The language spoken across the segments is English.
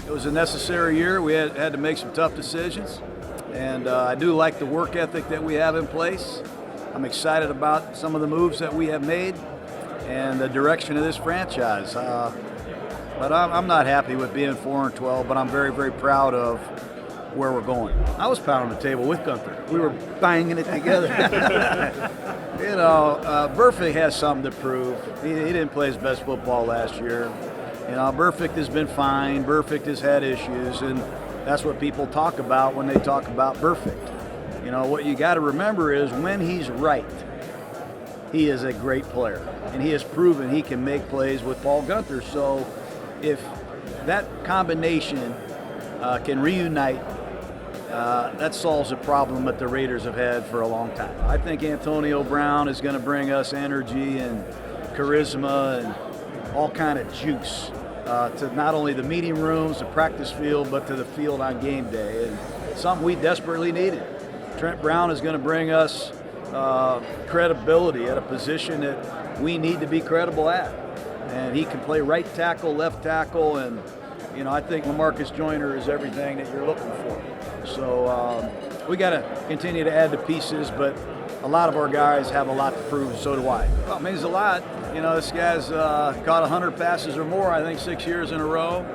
It was a necessary year. We had to make some tough decisions, and I do like the work ethic that we have in place. I'm excited about some of the moves that we have made and the direction of this franchise. But I'm not happy with being 4-12, but I'm very, very proud of where we're going. I was pounding the table with Gunther. We were banging it together. Burfict has something to prove. He didn't play his best football last year. Burfict has been fine. Burfict has had issues, and that's what people talk about when they talk about Burfict. What you got to remember is when he's right, he is a great player, and he has proven he can make plays with Paul Gunther. So if that combination can reunite, that solves a problem that the Raiders have had for a long time. I think Antonio Brown is going to bring us energy and charisma and all kind of juice to not only the meeting rooms, the practice field, but to the field on game day, and something we desperately needed. Trent Brown is going to bring us credibility at a position that we need to be credible at, and he can play right tackle, left tackle, and I think LaMarcus Joyner is everything that you're looking for. So we got to continue to add the pieces, but a lot of our guys have a lot to prove, so do I. Well, it means a lot. This guy's caught 100 passes or more, I think 6 years in a row.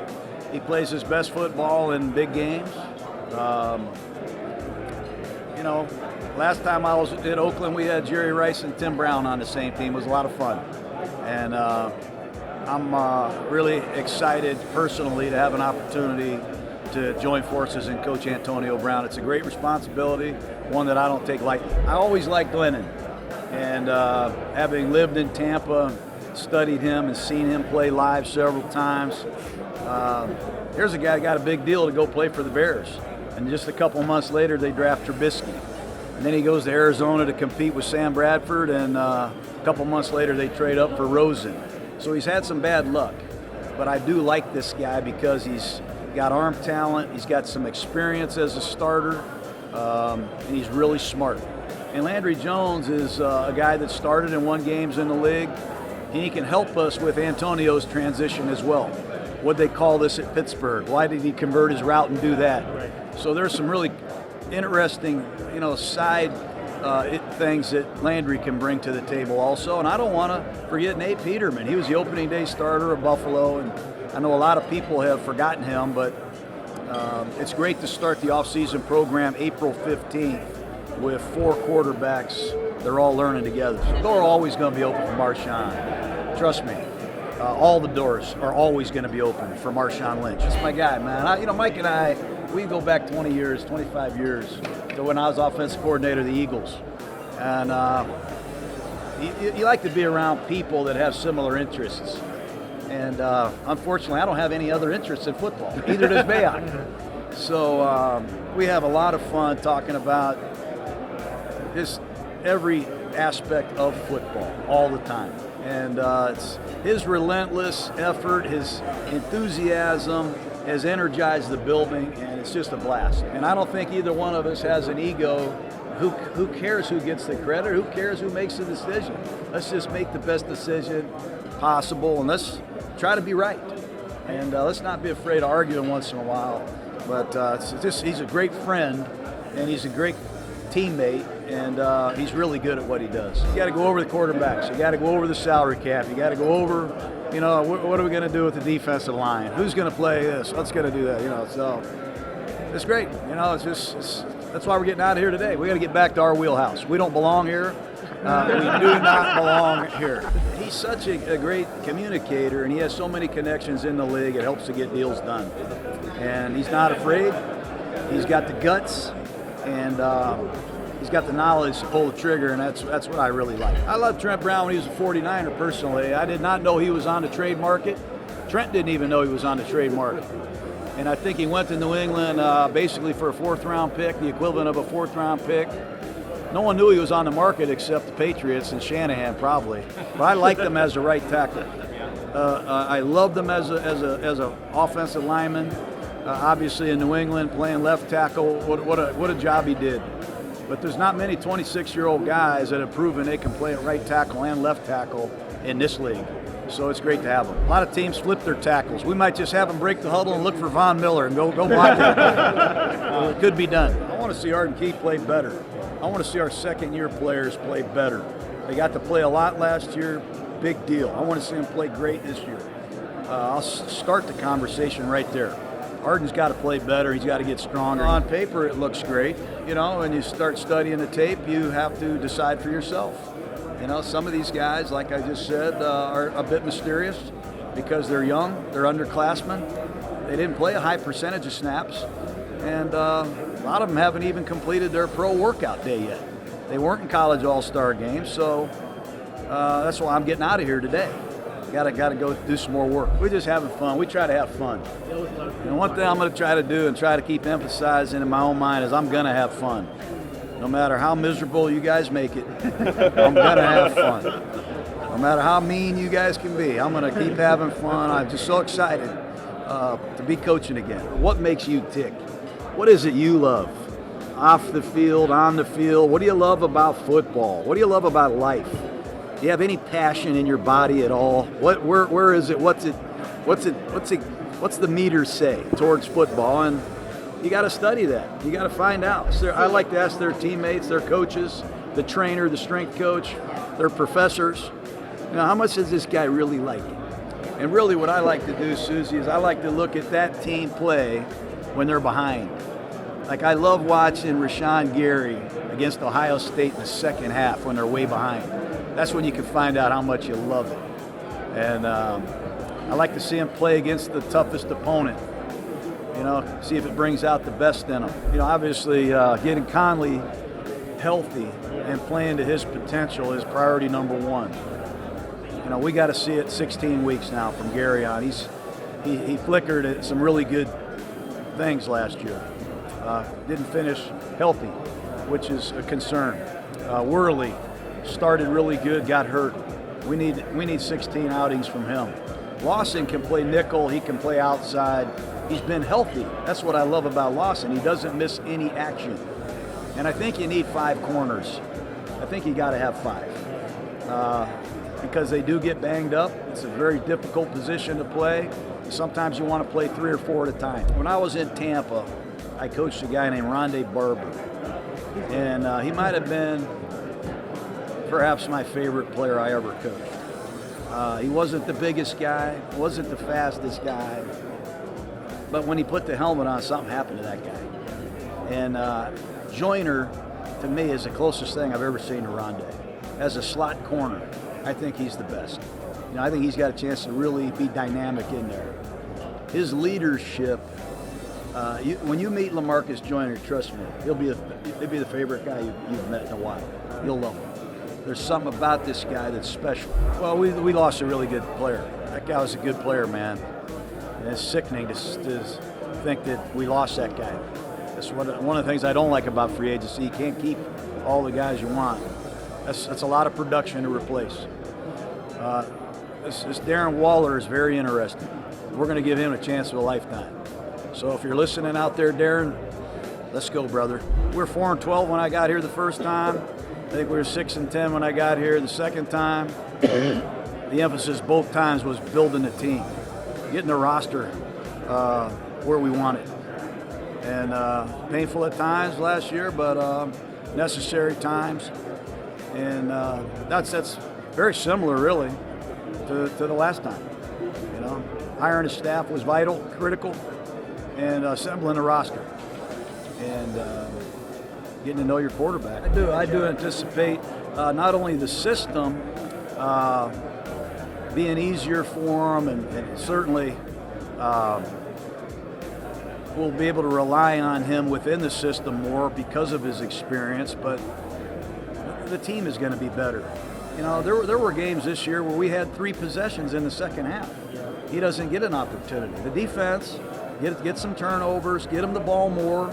He plays his best football in big games. Last time I was in Oakland, we had Jerry Rice and Tim Brown on the same team. It was a lot of fun. And I'm really excited personally to have an opportunity to join forces and coach Antonio Brown. It's a great responsibility, one that I don't take lightly. I always liked Glennon, and having lived in Tampa, studied him and seen him play live several times, here's a guy who got a big deal to go play for the Bears. And just a couple months later, they draft Trubisky. And then he goes to Arizona to compete with Sam Bradford, and a couple months later, they trade up for Rosen. So he's had some bad luck. But I do like this guy because he's got arm talent, he's got some experience as a starter, and he's really smart. And Landry Jones is a guy that started and won games in the league, and he can help us with Antonio's transition as well. What'd they call this at Pittsburgh? Why did he convert his route and do that? So there's some really interesting, side things that Landry can bring to the table also. And I don't want to forget Nate Peterman. He was the opening day starter of Buffalo, and I know a lot of people have forgotten him, but it's great to start the offseason program April 15th with 4 quarterbacks. They're all learning together. So the door are always going to be open for Marshawn. Trust me. All the doors are always going to be open for Marshawn Lynch. That's my guy, man. Mike and I, we go back 20 years, 25 years to when I was offensive coordinator of the Eagles. And you like to be around people that have similar interests. And unfortunately, I don't have any other interests in football. Either does Mayock. So we have a lot of fun talking about just every aspect of football all the time. And it's his relentless effort, his enthusiasm has energized the building, and it's just a blast. And I don't think either one of us has an ego. Who cares who gets the credit? Who cares who makes the decision? Let's just make the best decision possible, and let's try to be right. And let's not be afraid of arguing once in a while. But he's a great friend, and he's a great teammate, and he's really good at what he does. You got to go over the quarterbacks. You got to go over the salary cap. You got to go over, what are we going to do with the defensive line? Who's going to play this? What's going to do that? So it's great. That's why we're getting out of here today. We got to get back to our wheelhouse. We don't belong here. We do not belong here. He's such a great communicator, and he has so many connections in the league. It helps to get deals done. And he's not afraid. He's got the guts, and he's got the knowledge to pull the trigger, and that's what I really like. I love Trent Brown when he was a 49er personally. I did not know he was on the trade market. Trent didn't even know he was on the trade market. And I think he went to New England basically for a 4th-round pick, the equivalent of a 4th-round pick. No one knew he was on the market except the Patriots and Shanahan probably. But I liked him as a right tackle. I loved him as a offensive lineman. Obviously in New England playing left tackle, what a job he did. But there's not many 26-year-old guys that have proven they can play at right tackle and left tackle in this league. So it's great to have them. A lot of teams flip their tackles. We might just have them break the huddle and look for Von Miller and go block it. It could be done. I want to see Arden Key play better. I want to see our second-year players play better. They got to play a lot last year. Big deal. I want to see them play great this year. I'll start the conversation right there. Arden's got to play better. He's got to get stronger. On paper, it looks great. You know, when you start studying the tape, you have to decide for yourself. You know, some of these guys, like I just said, are a bit mysterious because they're young, they're underclassmen. They didn't play a high percentage of snaps, and a lot of them haven't even completed their pro workout day yet. They weren't in college all-star games, so that's why I'm getting out of here today. Got to go do some more work. We're just having fun. We try to have fun. And one thing I'm going to try to do and try to keep emphasizing in my own mind is I'm going to have fun. No matter how miserable you guys make it, I'm going to have fun. No matter how mean you guys can be, I'm going to keep having fun. I'm just so excited to be coaching again. What makes you tick? What is it you love? Off the field, on the field. What do you love about football? What do you love about life? Do you have any passion in your body at all? Where is it? What's the meter say towards football? And you got to study that. You got to find out. So I like to ask their teammates, their coaches, the trainer, the strength coach, their professors, you know, how much does this guy really like it? And really what I like to do, Susie, is I like to look at that team play when they're behind. Like I love watching Rashawn Gary against Ohio State in the second half when they're way behind. That's when you can find out how much you love it. And I like to see him play against the toughest opponent. You know, see if it brings out the best in him. You know, obviously getting Conley healthy and playing to his potential is priority number one. You know, we got to see it 16 weeks now from Gary on. He flickered at some really good things last year. Didn't finish healthy, which is a concern. Worley started really good, got hurt. We need 16 outings from him. Lawson can play nickel, he can play outside. He's been healthy. That's what I love about Lawson. He doesn't miss any action. And I think you need 5 corners. I think you got to have 5 because they do get banged up. It's a very difficult position to play. Sometimes you want to play 3 or 4 at a time. When I was in Tampa, I coached a guy named Rondé Barber. And he might have been perhaps my favorite player I ever coached. He wasn't the biggest guy, wasn't the fastest guy. But when he put the helmet on, something happened to that guy. And Joyner, to me, is the closest thing I've ever seen to Rondé. As a slot corner, I think he's the best. You know, I think he's got a chance to really be dynamic in there. His leadership, when you meet LaMarcus Joyner, trust me, he'll be the favorite guy you've met in a while. You'll love him. There's something about this guy that's special. Well, we lost a really good player. That guy was a good player, man. And it's sickening to think that we lost that guy. That's one of the things I don't like about free agency. You can't keep all the guys you want. That's a lot of production to replace. This Darren Waller is very interesting. We're going to give him a chance of a lifetime. So if you're listening out there, Darren, let's go, brother. We were 4-12 when I got here the first time. I think we were 6-10 when I got here the second time. The emphasis both times was building the team, getting the roster where we want it. And painful at times last year, but necessary times. And that's very similar, really, to the last time. You know, hiring a staff was vital, critical, and assembling a roster. And getting to know your quarterback. I do anticipate not only the system being easier for him, and certainly we'll be able to rely on him within the system more because of his experience, but the team is going to be better. You know, there were games this year where we had 3 possessions in the second half. He doesn't get an opportunity. The defense, get some turnovers, get him the ball more.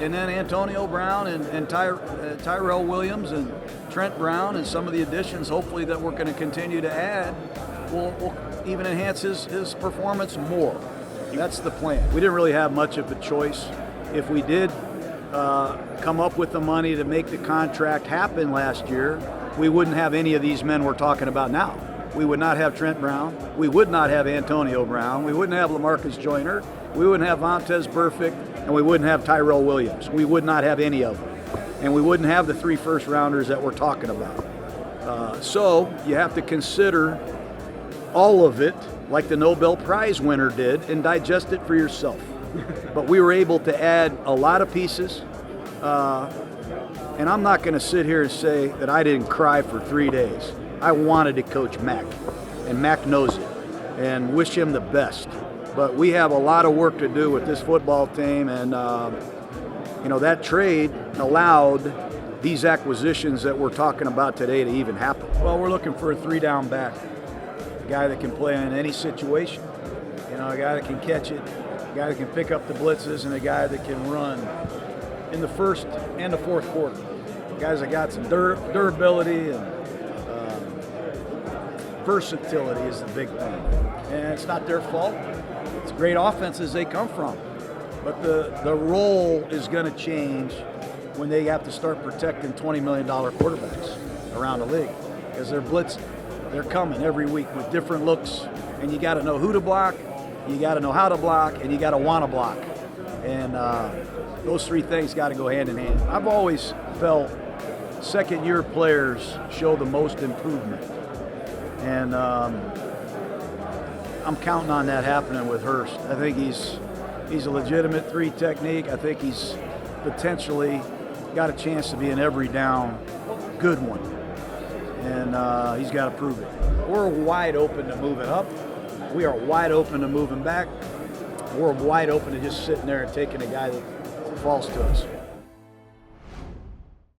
And then Antonio Brown and Tyrell Williams and Trent Brown and some of the additions, hopefully, that we're going to continue to add will even enhance his performance more. That's the plan. We didn't really have much of a choice. If we did come up with the money to make the contract happen last year, we wouldn't have any of these men we're talking about now. we would not have Trent Brown. We would not have Antonio Brown. We wouldn't have LaMarcus Joyner. We wouldn't have Vontaze Burfict. And we wouldn't have Tyrell Williams. We would not have any of them. And we wouldn't have the 3 first-rounders that we're talking about. So you have to consider all of it like the Nobel Prize winner did and digest it for yourself. But we were able to add a lot of pieces. And I'm not going to sit here and say that I didn't cry for 3 days. I wanted to coach Mac, and Mac knows it, and wish him the best. But we have a lot of work to do with this football team, and that trade allowed these acquisitions that we're talking about today to even happen. Well, we're looking for a 3-down back, a guy that can play in any situation, a guy that can catch it, a guy that can pick up the blitzes, and a guy that can run in the first and the fourth quarter. Guys that got some durability and versatility is the big thing. And it's not their fault. It's great offenses they come from. But the role is going to change when they have to start protecting $20 million quarterbacks around the league. Because they're blitzing. They're coming every week with different looks. And you got to know who to block, you got to know how to block, and you got to want to block. And those 3 things got to go hand in hand. I've always felt second-year players show the most improvement. And I'm counting on that happening with Hurst. I think he's a legitimate 3 technique. I think he's potentially got a chance to be an every down good one. And he's got to prove it. We're wide open to moving up. We are wide open to moving back. We're wide open to just sitting there and taking a guy that falls to us.